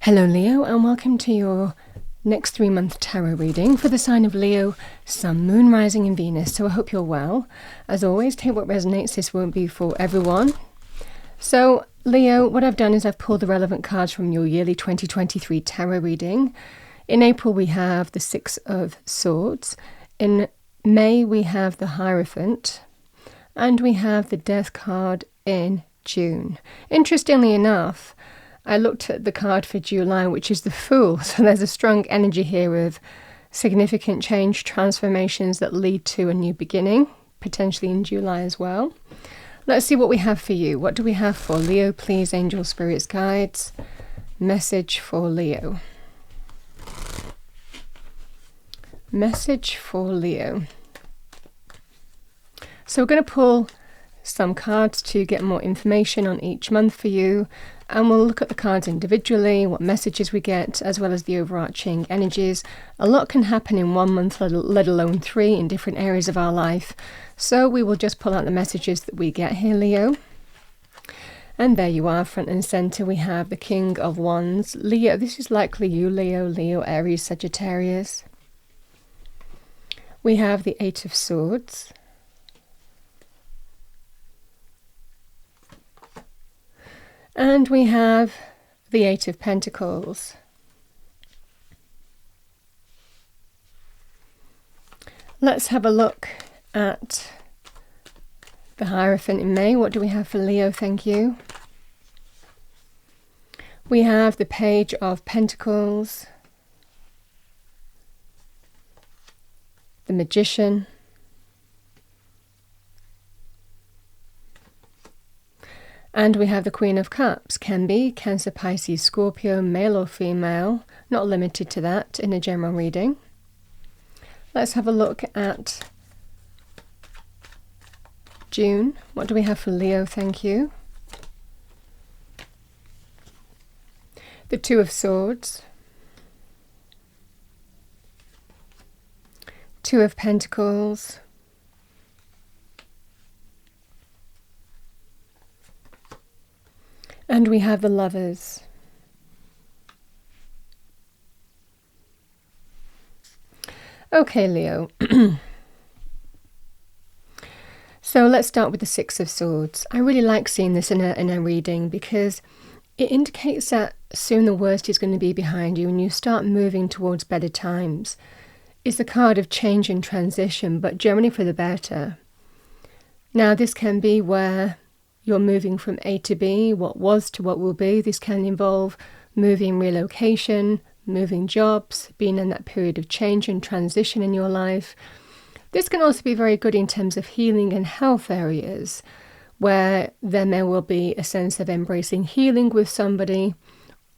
Hello Leo, and welcome to your next 3-month tarot reading for the sign of Leo, Sun, Moon, Rising and Venus. So I hope you're well. As always, take what resonates. This won't be for everyone. So Leo, what I've done is I've pulled the relevant cards from your yearly 2023 tarot reading. In April we have the Six of Swords. In May we have the Hierophant. And we have the Death card in June. Interestingly enough, I looked at the card for July, which is the Fool. So there's a strong energy here of significant change, transformations that lead to a new beginning, potentially in July as well. Let's see what we have for you. What do we have for Leo, please, angel, spirits, guides? Message for Leo. Message for Leo. So we're going to pull some cards to get more information on each month for you, and we'll look at the cards individually, what messages we get, as well as the overarching energies. A lot can happen in 1 month, let alone 3 in different areas of our life. So we will just pull out the messages that we get here, Leo. And there you are, front and center. We have the King of Wands. Leo, this is likely you, Leo, Aries, Sagittarius. We have the Eight of Swords. And we have the Eight of Pentacles. Let's have a look at the Hierophant in May. What do we have for Leo? Thank you. We have the Page of Pentacles, the Magician, and we have the Queen of Cups. Can be Cancer, Pisces, Scorpio, male or female, not limited to that in a general reading. Let's have a look at June. What do we have for Leo? Thank you. The Two of Swords, Two of Pentacles, and we have the Lovers. Okay, Leo. So let's start with the Six of Swords. I really like seeing this in a reading because it indicates that soon the worst is going to be behind you and you start moving towards better times. It's a card of change and transition, but generally for the better. Now, this can be where you're moving from A to B, what was to what will be. This can involve moving, relocation, moving jobs, being in that period of change and transition in your life. This can also be very good in terms of healing and health areas, where there may well be a sense of embracing healing with somebody,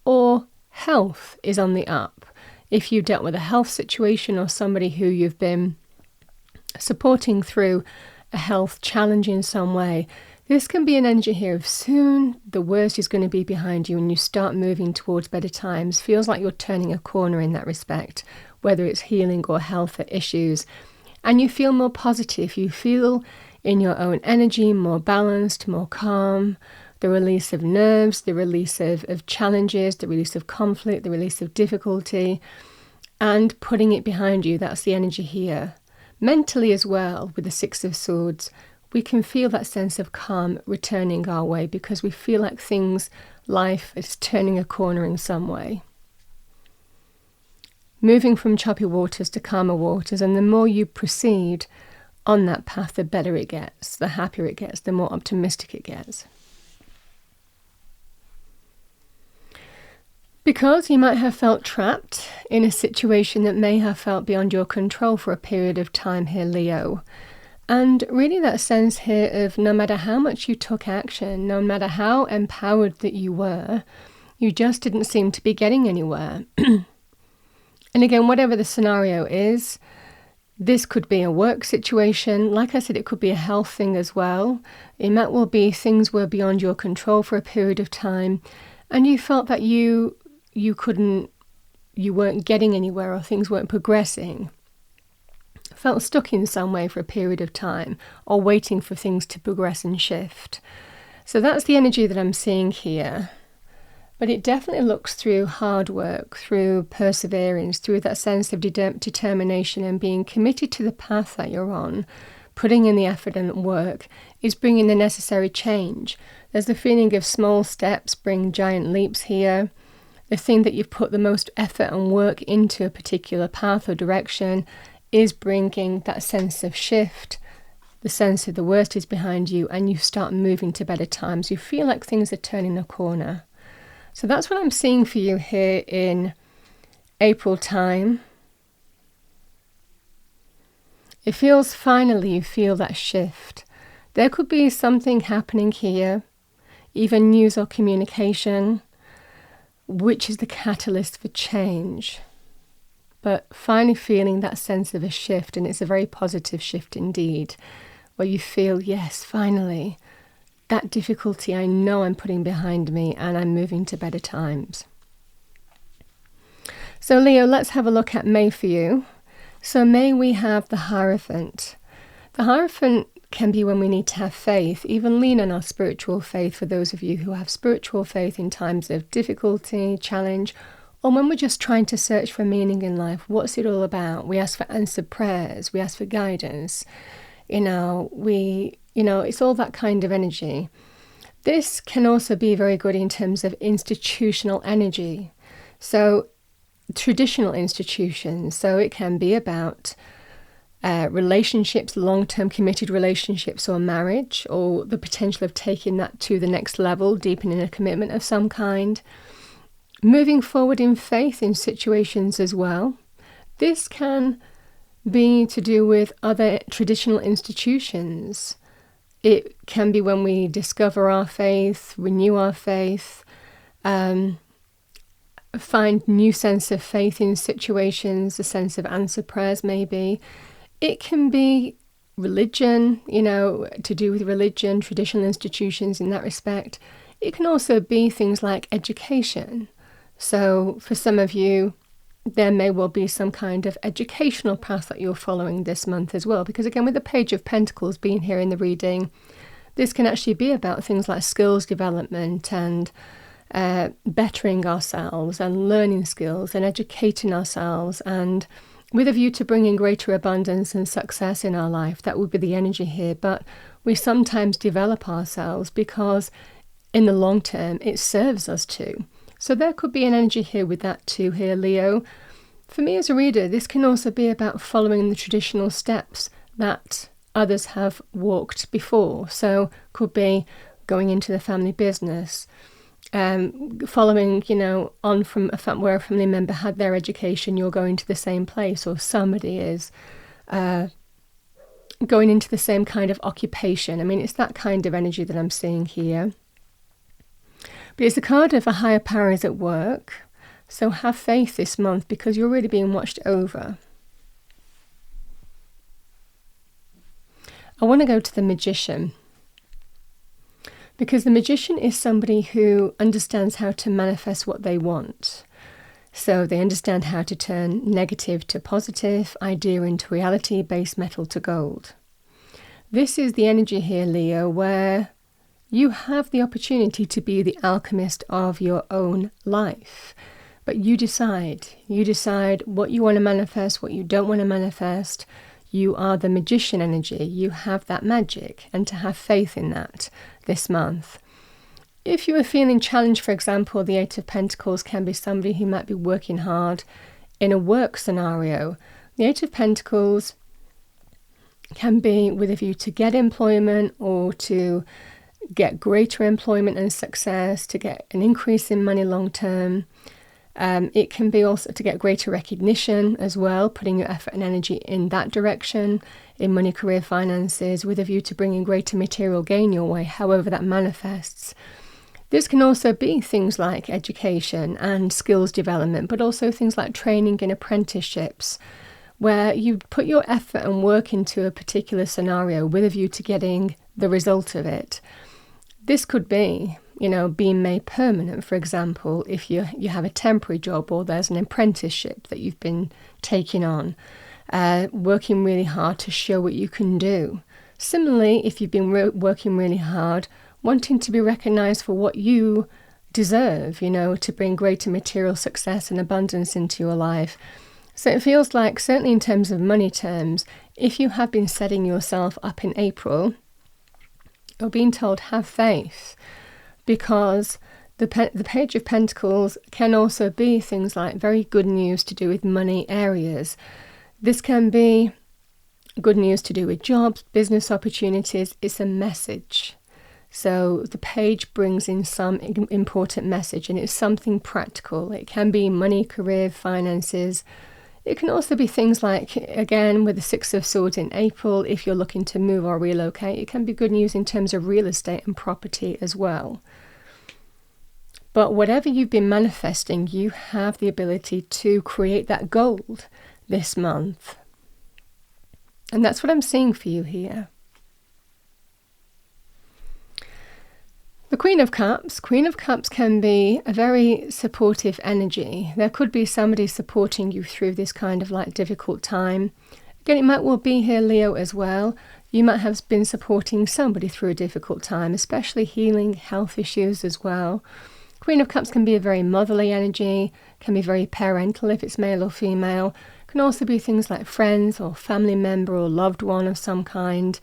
or health is on the up. If you dealt with a health situation or somebody who you've been supporting through a health challenge in some way, this can be an energy here of soon the worst is going to be behind you and you start moving towards better times. Feels like you're turning a corner in that respect, whether it's healing or health issues. And you feel more positive. You feel in your own energy more balanced, more calm. The release of nerves, the release of challenges, the release of conflict, the release of difficulty, and putting it behind you. That's the energy here. Mentally as well, with the Six of Swords, we can feel that sense of calm returning our way because we feel like life is turning a corner in some way. Moving from choppy waters to calmer waters, and the more you proceed on that path, the better it gets, the happier it gets, the more optimistic it gets. Because you might have felt trapped in a situation that may have felt beyond your control for a period of time here, Leo. And really that sense here of no matter how much you took action, no matter how empowered that you were, you just didn't seem to be getting anywhere. And again, whatever the scenario is, this could be a work situation. Like I said, it could be a health thing as well. It might well be things were beyond your control for a period of time, and you felt that you weren't getting anywhere or things weren't progressing. Felt stuck in some way for a period of time or waiting for things to progress and shift. So that's the energy that I'm seeing here. But it definitely looks through hard work, through perseverance, through that sense of determination and being committed to the path that you're on, putting in the effort and work is bringing the necessary change. There's the feeling of small steps bring giant leaps here. The thing that you've put the most effort and work into a particular path or direction is bringing that sense of shift, the sense of the worst is behind you, and you start moving to better times. You feel like things are turning a corner. So that's what I'm seeing for you here in April time. It feels finally you feel that shift. There could be something happening here, even news or communication, which is the catalyst for change. But finally feeling that sense of a shift, and it's a very positive shift indeed, where you feel, yes, finally, that difficulty I know I'm putting behind me and I'm moving to better times. So Leo, let's have a look at May for you. So May we have the Hierophant. The Hierophant can be when we need to have faith, even lean on our spiritual faith for those of you who have spiritual faith in times of difficulty, challenge, or when we're just trying to search for meaning in life. What's it all about? We ask for answered prayers, we ask for guidance. It's all that kind of energy. This can also be very good in terms of institutional energy. So traditional institutions, so it can be about relationships, long-term committed relationships or marriage, or the potential of taking that to the next level, deepening a commitment of some kind. Moving forward in faith in situations as well. This can be to do with other traditional institutions. It can be when we discover our faith, renew our faith, find new sense of faith in situations, a sense of answered prayers maybe. It can be religion, to do with religion, traditional institutions in that respect. It can also be things like education. So for some of you, there may well be some kind of educational path that you're following this month as well. Because again, with the Page of Pentacles being here in the reading, this can actually be about things like skills development and bettering ourselves and learning skills and educating ourselves, and with a view to bringing greater abundance and success in our life. That would be the energy here. But we sometimes develop ourselves because in the long term it serves us too. So there could be an energy here with that too here, Leo. For me as a reader, this can also be about following the traditional steps that others have walked before. So could be going into the family business, following, on from where a family member had their education, you're going to the same place, or somebody is going into the same kind of occupation. I mean, it's that kind of energy that I'm seeing here. But it's a card of a higher power is at work. So have faith this month because you're really being watched over. I want to go to the Magician. Because the Magician is somebody who understands how to manifest what they want. So they understand how to turn negative to positive, idea into reality, base metal to gold. This is the energy here, Leo, where you have the opportunity to be the alchemist of your own life. But you decide. You decide what you want to manifest, what you don't want to manifest. You are the magician energy. You have that magic, and to have faith in that this month. If you are feeling challenged, for example, the Eight of Pentacles can be somebody who might be working hard in a work scenario. The Eight of Pentacles can be with a view to get employment or to get greater employment and success, to get an increase in money long term. It can be also to get greater recognition as well, putting your effort and energy in that direction, in money, career, finances, with a view to bringing greater material gain your way, however that manifests. This can also be things like education and skills development, but also things like training and apprenticeships, where you put your effort and work into a particular scenario with a view to getting the result of it. This could be, being made permanent, for example, if you have a temporary job or there's an apprenticeship that you've been taking on, working really hard to show what you can do. Similarly, if you've been working really hard, wanting to be recognised for what you deserve, to bring greater material success and abundance into your life. So it feels like, certainly in terms of money terms, if you have been setting yourself up in April, you're being told, have faith, because the Page of Pentacles can also be things like very good news to do with money areas. This can be good news to do with jobs, business opportunities. It's a message. So the page brings in some important message, and it's something practical. It can be money, career, finances. It can also be things like, again, with the Six of Swords in April, if you're looking to move or relocate, it can be good news in terms of real estate and property as well. But whatever you've been manifesting, you have the ability to create that gold this month. And that's what I'm seeing for you here. The Queen of Cups. Queen of Cups can be a very supportive energy. There could be somebody supporting you through this kind of like difficult time. Again, it might well be here, Leo, as well. You might have been supporting somebody through a difficult time, especially healing health issues as well. Queen of Cups can be a very motherly energy, can be very parental if it's male or female. Can also be things like friends or family member or loved one of some kind.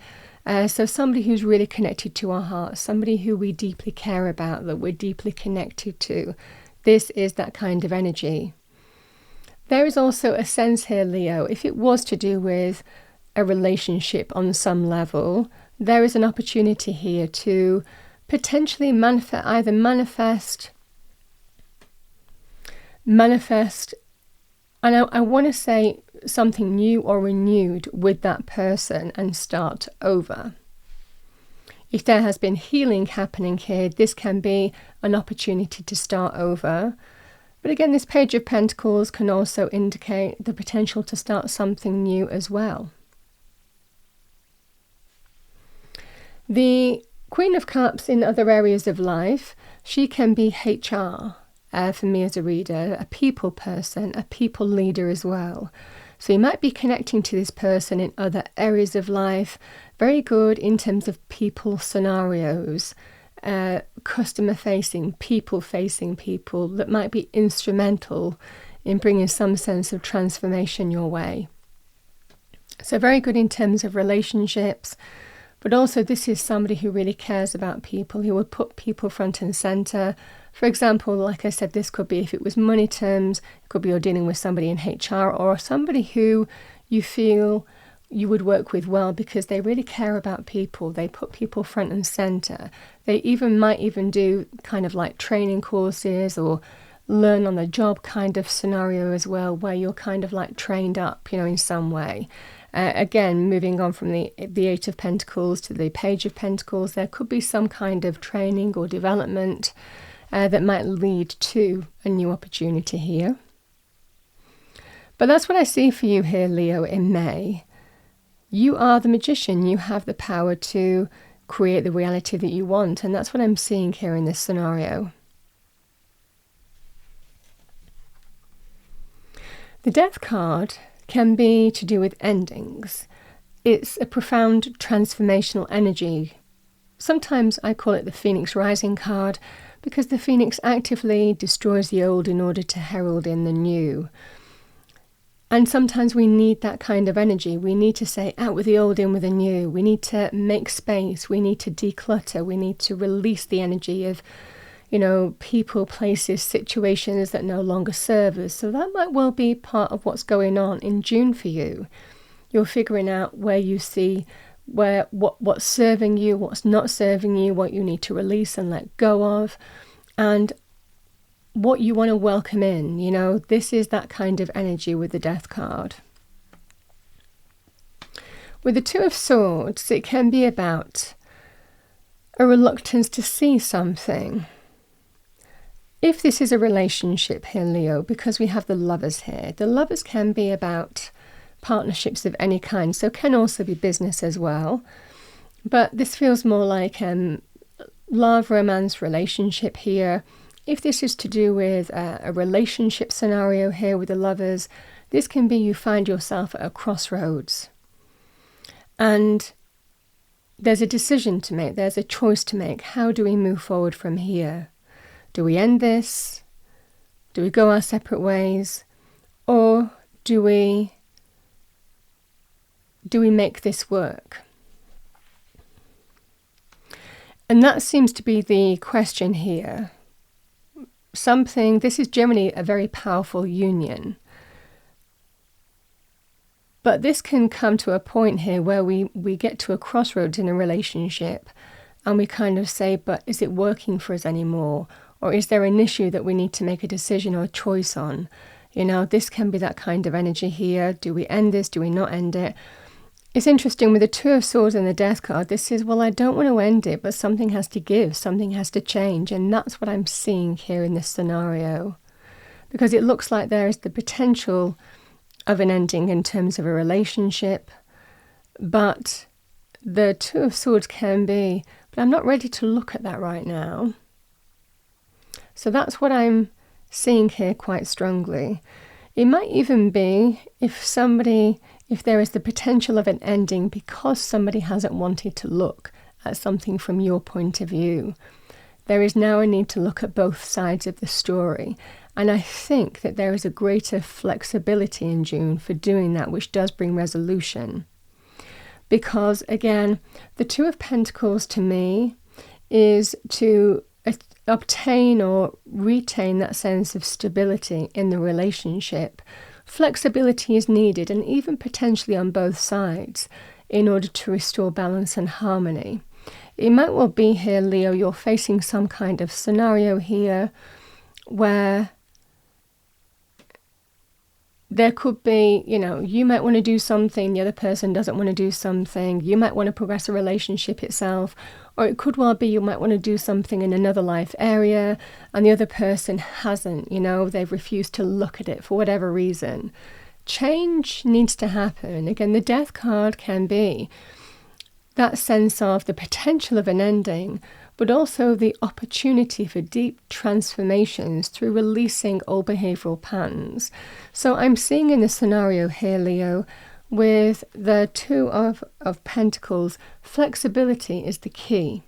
So somebody who's really connected to our hearts, somebody who we deeply care about, that we're deeply connected to. This is that kind of energy. There is also a sense here, Leo, if it was to do with a relationship on some level, there is an opportunity here to potentially manifest, and I want to say something new or renewed with that person and start over. If there has been healing happening here, this can be an opportunity to start over. But again, this Page of Pentacles can also indicate the potential to start something new as well. The Queen of Cups in other areas of life, she can be HR. For me as a reader, a people person, a people leader as well. So you might be connecting to this person in other areas of life. Very good in terms of people scenarios, customer facing, people that might be instrumental in bringing some sense of transformation your way. So very good in terms of relationships. But also this is somebody who really cares about people, who would put people front and centre. For example, like I said, this could be, if it was money terms, it could be you're dealing with somebody in HR or somebody who you feel you would work with well because they really care about people. They put people front and centre. They might even do kind of like training courses or learn on the job kind of scenario as well, where you're kind of like trained up, in some way. Again, moving on from the Eight of Pentacles to the Page of Pentacles, there could be some kind of training or development that might lead to a new opportunity here. But that's what I see for you here, Leo, in May. You are the magician. You have the power to create the reality that you want. And that's what I'm seeing here in this scenario. The Death card can be to do with endings. It's a profound transformational energy. Sometimes I call it the Phoenix Rising card because the Phoenix actively destroys the old in order to herald in the new. And sometimes we need that kind of energy. We need to say, out with the old, in with the new. We need to make space. We need to declutter. We need to release the energy of people, places, situations that no longer serve us. So that might well be part of what's going on in June for you. You're figuring out where you see what's serving you, what's not serving you, what you need to release and let go of, and what you want to welcome in. This is that kind of energy with the Death card. With the Two of Swords, it can be about a reluctance to see something. If this is a relationship here, Leo, because we have the Lovers here, the Lovers can be about partnerships of any kind, so can also be business as well. But this feels more like love, romance, relationship here. If this is to do with a relationship scenario here with the Lovers, this can be you find yourself at a crossroads. And there's a decision to make, there's a choice to make. How do we move forward from here? Do we end this? Do we go our separate ways? Or do we make this work? And that seems to be the question here. This is generally a very powerful union. But this can come to a point here where we get to a crossroads in a relationship and we kind of say, but is it working for us anymore? Or is there an issue that we need to make a decision or a choice on? This can be that kind of energy here. Do we end this? Do we not end it? It's interesting with the Two of Swords and the Death card, this is, well, I don't want to end it, but something has to give, something has to change. And that's what I'm seeing here in this scenario. Because it looks like there is the potential of an ending in terms of a relationship, but the Two of Swords can be, but I'm not ready to look at that right now. So that's what I'm seeing here quite strongly. It might even be if there is the potential of an ending because somebody hasn't wanted to look at something from your point of view. There is now a need to look at both sides of the story. And I think that there is a greater flexibility in June for doing that, which does bring resolution. Because, again, the Two of Pentacles to me is to obtain or retain that sense of stability in the relationship. Flexibility is needed, and even potentially on both sides, in order to restore balance and harmony. It might well be here, Leo, you're facing some kind of scenario here where there could be, you might want to do something, the other person doesn't want to do something. You might want to progress a relationship itself, or it could well be you might want to do something in another life area and the other person hasn't, they've refused to look at it for whatever reason. Change needs to happen. Again, the Death card can be that sense of the potential of an ending, but also the opportunity for deep transformations through releasing old behavioral patterns. So I'm seeing in the scenario here, Leo, with the Two of Pentacles, flexibility is the key.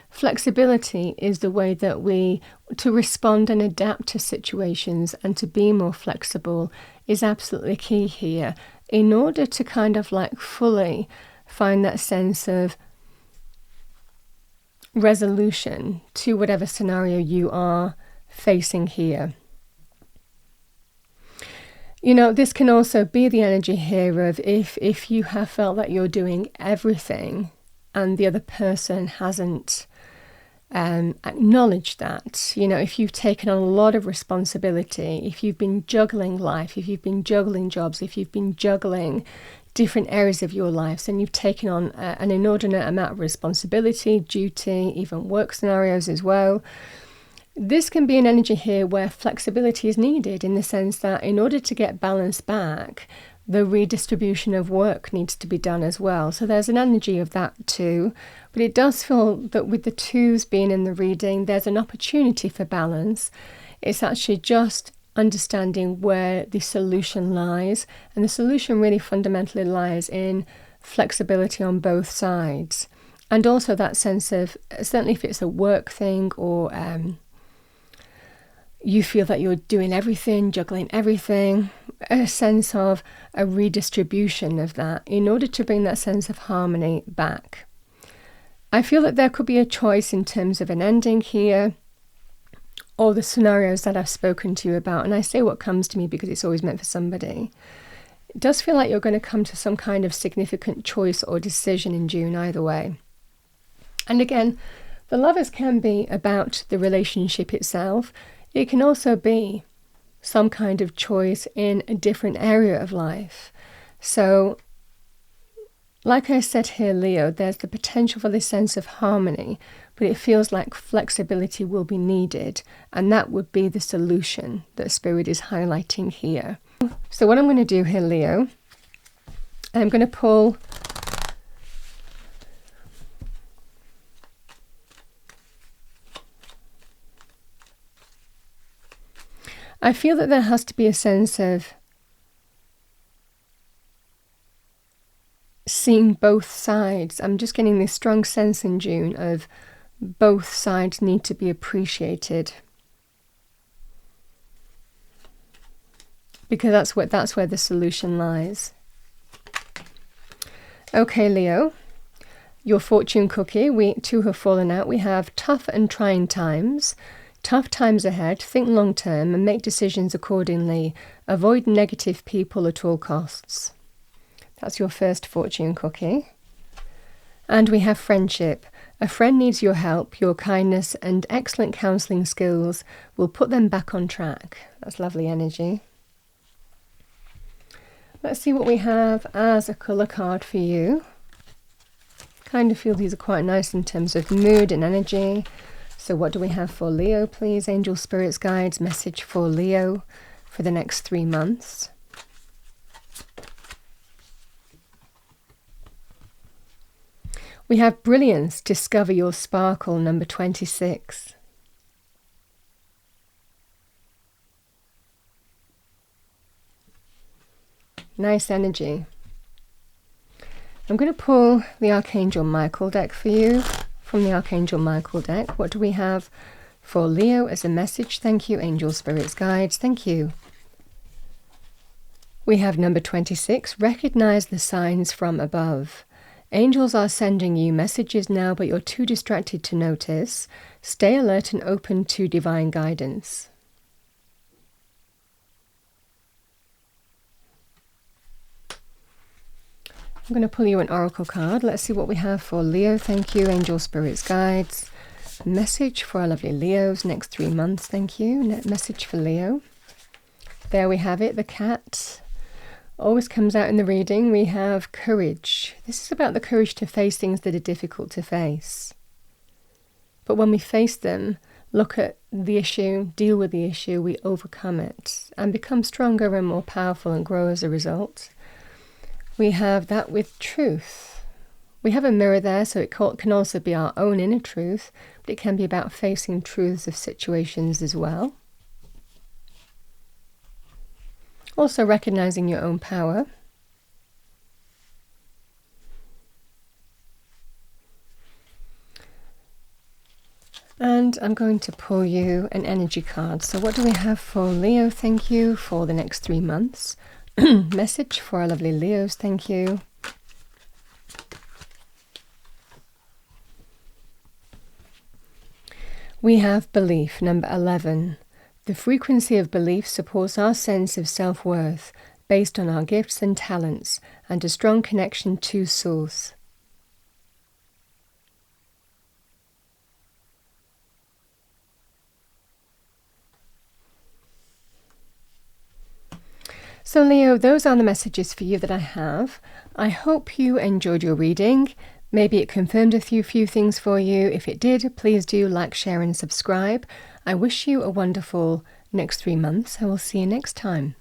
Flexibility is the way that to respond and adapt to situations and to be more flexible is absolutely key here in order to kind of fully find that sense of resolution to whatever scenario you are facing here. This can also be the energy here of if you have felt that you're doing everything and the other person hasn't acknowledged that, if you've taken on a lot of responsibility, if you've been juggling life, if you've been juggling jobs, if you've been juggling different areas of your lives and you've taken on an inordinate amount of responsibility, duty, even work scenarios as well. This can be an energy here where flexibility is needed in the sense that in order to get balance back, the redistribution of work needs to be done as well. So there's an energy of that too. But it does feel that with the twos being in the reading, there's an opportunity for balance. It's actually just understanding where the solution lies. And the solution really fundamentally lies in flexibility on both sides. And also that sense of, certainly if it's a work thing or you feel that you're doing everything, juggling everything, a sense of a redistribution of that in order to bring that sense of harmony back. I feel that there could be a choice in terms of an ending here, or the scenarios that I've spoken to you about. And I say what comes to me because it's always meant for somebody. It does feel like you're going to come to some kind of significant choice or decision in June either way. And again, the Lovers can be about the relationship itself. It can also be some kind of choice in a different area of life. So, like I said here, Leo, there's the potential for this sense of harmony, but it feels like flexibility will be needed, and that would be the solution that Spirit is highlighting here. So what I'm going to do here, Leo, I'm going to pull I feel that there has to be a sense of seeing both sides. I'm just getting this strong sense in June of both sides need to be appreciated. Because that's where the solution lies. Okay, Leo, your fortune cookie, we two have fallen out. We have tough and trying times. Tough times ahead, think long term and make decisions accordingly. Avoid negative people at all costs. That's your first fortune cookie. And we have friendship. A friend needs your help, your kindness and excellent counselling skills will put them back on track. That's lovely energy. Let's see what we have as a colour card for you. Kind of feel these are quite nice in terms of mood and energy. So what do we have for Leo, please? Angel, spirits, guides, message for Leo for the next 3 months. We have brilliance, discover your sparkle, number 26. Nice energy. I'm going to pull the Archangel Michael deck for you. From the Archangel Michael deck, what do we have for Leo as a message? Thank you, angel, spirits, guides. Thank you. We have number 26, recognize the signs from above. Angels are sending you messages now, but you're too distracted to notice. Stay alert and open to divine guidance. I'm going to pull you an oracle card. Let's see what we have for Leo. Thank you, angel, spirits, guides. Message for our lovely Leos next 3 months. Thank you. Message for Leo. There we have it, the cat. Always comes out in the reading. We have courage. This is about the courage to face things that are difficult to face. But when we face them, look at the issue, deal with the issue, we overcome it and become stronger and more powerful and grow as a result. We have that with truth. We have a mirror there, so it can also be our own inner truth, but it can be about facing truths of situations as well. Also recognizing your own power. And I'm going to pull you an energy card. So what do we have for Leo? Thank you for the next 3 months. Message for our lovely Leos, thank you. We have belief, number 11. The frequency of belief supports our sense of self-worth based on our gifts and talents and a strong connection to Source. So Leo, those are the messages for you that I have. I hope you enjoyed your reading. Maybe it confirmed a few things for you. If it did, please do like, share and subscribe. I wish you a wonderful next 3 months. I will see you next time.